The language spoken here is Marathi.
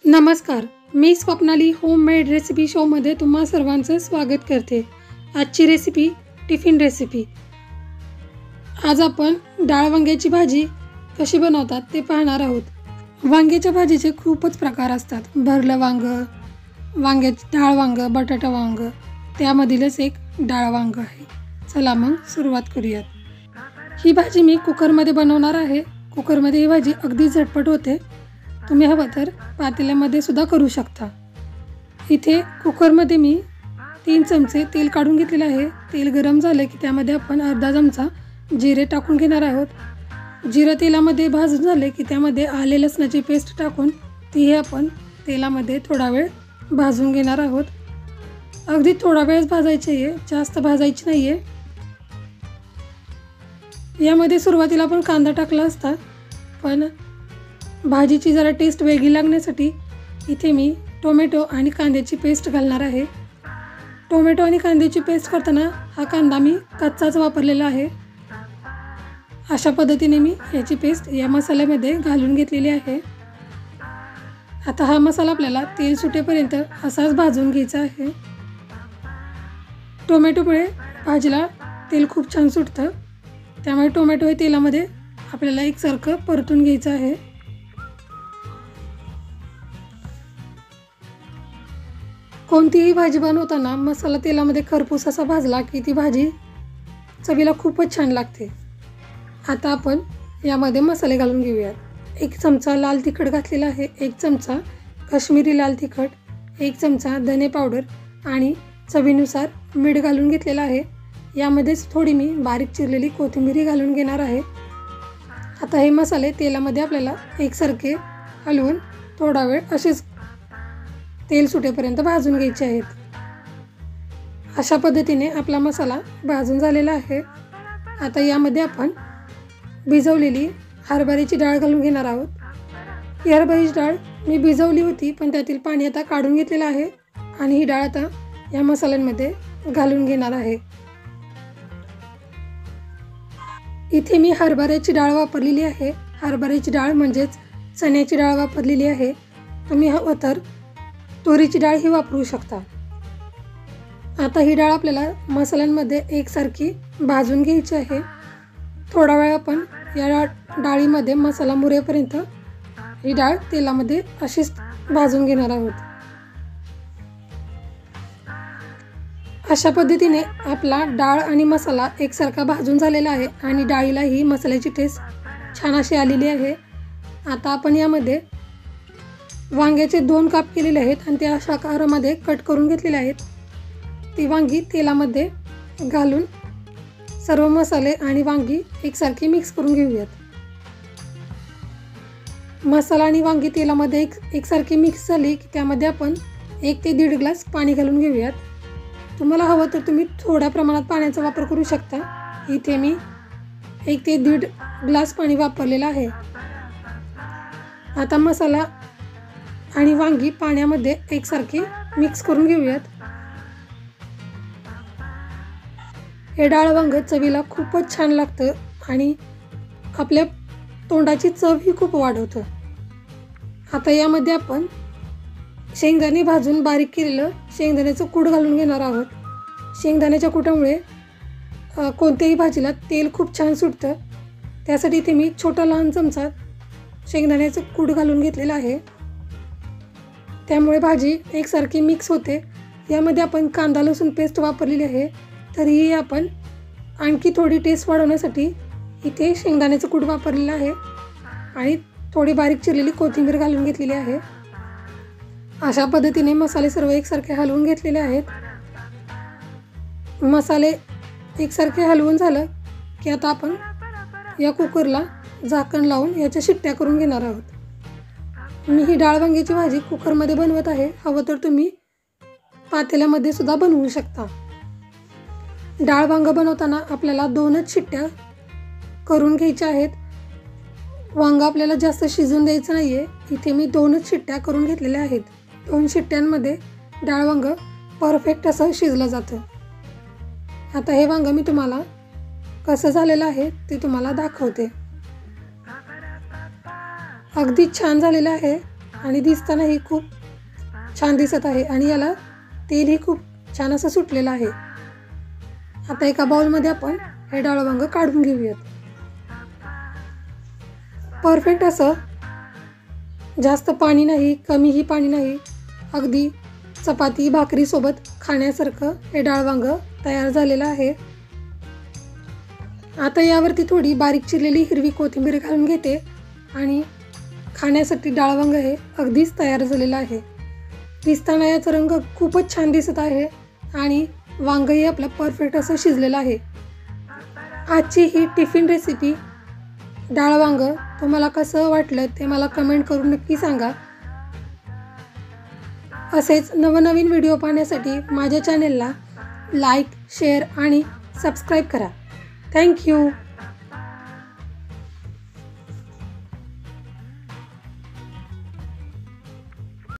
नमस्कार, मी स्वप्नाली होममेड रेसिपी शोमध्ये तुम्हा सर्वांचं स्वागत करते। आजची रेसिपी टिफिन रेसिपी। आज आपण डाळ वांग्याची भाजी कशी बनवतात ते पाहणार आहोत। वांग्याच्या भाजीचे खूपच प्रकार असतात। भरलं वांग, वांग्याची डाळ वांग, बटाटा वांग, त्यामधीलच एक डाळ वांग आहे। चला मग सुरुवात करूयात। ही भाजी मी कुकरमध्ये बनवणार आहे। कुकरमध्ये ही भाजी अगदी झटपट होते। तुम्ही हवं तर पातेल्यामध्ये सुद्धा करू शकता। इथे कुकरमध्ये मी 3 चमचे तेल काढून घेतलेले आहे। तेल गरम झाले की त्यामध्ये आपण अर्धा चमचा जिरे टाकून घेणार आहोत। जिरे तेलामध्ये भाजून झाले की त्यामध्ये आले लसणाची पेस्ट टाकून तीही आपण तेलामध्ये थोडा वेळ भाजून घेणार आहोत। अगदी थोडा वेळच भाजायची आहे, जास्त भाजायची नाहीये। यामध्ये सुरुवातीला आपण कांदा टाकला असता, पण भाजीची जरा टेस्ट वेगळी लागण्यासाठी इथे मी टोमॅटो आणि कांद्याची पेस्ट घालणार आहे। टोमॅटो आणि कांद्याची पेस्ट करताना हा कांदा मी कच्चाच वापरलेला आहे। अशा पद्धतीने मी याची पेस्ट या मसाल्यामध्ये घालून घेतलेली आहे। आता हा मसाला आपल्याला तेल सुटेपर्यंत असाच भाजून घ्यायचा आहे। टोमॅटोमुळे भाजीला तेल खूप छान सुटतं, त्यामुळे टोमॅटो हे तेलामध्ये आपल्याला एकसारखं परतून घ्यायचं आहे। कोणतीही भाजी बनवताना मसाला तेलामध्ये खरपूस असा भाजला की ती भाजी चवीला खूपच छान लागते। आता आपण यामध्ये मसाले घालून घेऊयात। 1 चमचा लाल तिखट घातलेला आहे, 1 चमचा काश्मीरी लाल तिखट, 1 चमचा धने पावडर आणि चवीनुसार मीठ घालून घेतलेला आहे। यामध्येच थोडी मी बारीक चिरलेली कोथिंबीर घालून घेणार आहे। आता हे मसाले तेलामध्ये आपल्याला एकसारखे हलवून थोडा वेळ असेच तेल सुटेपर्यंत भाजून घ्यायचे आहेत। अशा पद्धतीने आपला मसाला भाजून झालेला आहे। आता यामध्ये आपण भिजवलेली हरभऱ्याची डाळ घालून घेणार आहोत। ही हरभऱ्याची डाळ मी भिजवली होती, पण त्यातील पाणी आता काढून घेतलेलं आहे आणि ही डाळ आता या मसाल्यांमध्ये घालून घेणार आहे। इथे मी हरभऱ्याची डाळ वापरलेली आहे। हरभऱ्याची डाळ म्हणजेच चण्याची डाळ वापरलेली आहे। तुम्ही हवं तर तुरीची डाळ ही वापरू शकता। आता ही डाळ आपल्याला मसाल्यांमध्ये एकसारखी भाजून घ्यायची आहे। थोडा वेळ आपण या डाळीमध्ये मसाला मुरेपर्यंत ही डाळ तेलामध्ये अशीच भाजून घेणार आहोत। अशा पद्धतीने आपला डाळ आणि मसाला एकसारखा भाजून झालेला आहे आणि डाळीला ही मसाल्याची टेस्ट छान अशी आलेली आहे। आता आपण यामध्ये वांग्याचे 2 काप केलेले आहेत आणि ते अशा आकारामध्ये कट करून घेतलेले आहेत। ती वांगी तेलामध्ये घालून सर्व मसाले आणि वांगी एकसारखी मिक्स करून घेऊयात। मसाला आणि वांगी तेलामध्ये एकसारखी मिक्स झाली की त्यामध्ये आपण 1 ते 1.5 ग्लास पाणी घालून घेऊयात। तुम्हाला हवं तर तुम्ही थोड्या प्रमाणात पाण्याचा वापर करू शकता। इथे मी 1 ते 1.5 ग्लास पाणी वापरलेलं आहे। आता मसाला आणि वांगी पाण्यामध्ये एकसारखी मिक्स करून घेऊयात। हे डाळ वांग चवीला खूपच छान लागतं आणि आपल्या तोंडाची चव ही खूप वाढवतं। आता यामध्ये आपण शेंगदाणे भाजून बारीक केलेलं शेंगदाण्याचं कूट घालून घेणार आहोत। शेंगदाण्याच्या कुटामुळे कोणत्याही भाजीला तेल खूप छान सुटतं, त्यासाठी इथे मी छोटा लहान चमचा शेंगदाण्याचं कूट घालून घेतलेलं आहे। त्यामुळे भाजी एकसारखी मिक्स होते। यामध्ये आपण कांदा लसूण पेस्ट वापरलेली आहे, तरीही आपण आणखी थोडी टेस्ट वाढवण्यासाठी इथे शेंगदाण्याचं कूट वापरलेलं आहे आणि थोडी बारीक चिरलेली कोथिंबीर घालून घेतलेली आहे। अशा पद्धतीने मसाले सर्व एकसारखे हलवून घेतलेले आहेत। मसाले एकसारखे हलवून झालं की आता आपण या कुकरला झाकण लावून याच्या शिट्ट्या करून घेणार आहोत। मी ही डाळ वांग्याची भाजी कुकरमध्ये बनवत आहे, हवं तर तुम्ही पातेल्यामध्ये सुद्धा बनवू शकता। डाळ वांग बनवताना आपल्याला 2च शिट्ट्या करून घ्यायच्या आहेत। वांग आपल्याला जास्त शिजून द्यायचं नाहीये। इथे मी 2च शिट्ट्या करून घेतलेल्या आहेत। 2 शिट्ट्यांमध्ये डाळ वांग परफेक्ट असं शिजलं जातं। आता हे वांग मी तुम्हाला कसं झालेलं आहे ते तुम्हाला दाखवते। अगदी छान झालेलं आहे आणि दिसतानाही खूप छान दिसत आहे आणि याला तेलही खूप छान असं सुटलेलं आहे. आता एका बाउलमध्ये आपण हे डाळ वांग काढून घेऊयात. परफेक्ट असं जास्त पाणी नाही, कमीही पाणी नाही, अगदी चपाती भाकरी सोबत खाण्यासारखं हे डाळ वांग तयार झालेलं आहे. आता यावरती थोडी बारीक चिरलेली हिरवी कोथिंबीर घालून घेते आणि खाण्यासाठी डाळ वांग हे अगदीच तयार झालेलं आहे. दिसताना याचा रंग खूपच छान दिसत आहे आणि वांगही आपलं परफेक्ट असं शिजलेलं आहे. आजची ही टिफिन रेसिपी डाळ वांग तुम्हाला कसं वाटलं ते मला कमेंट करून नक्की सांगा. असेच नवनवीन व्हिडिओ पाहण्यासाठी माझ्या चॅनेलला लाईक, शेअर आणि सबस्क्राईब करा. थँक्यू.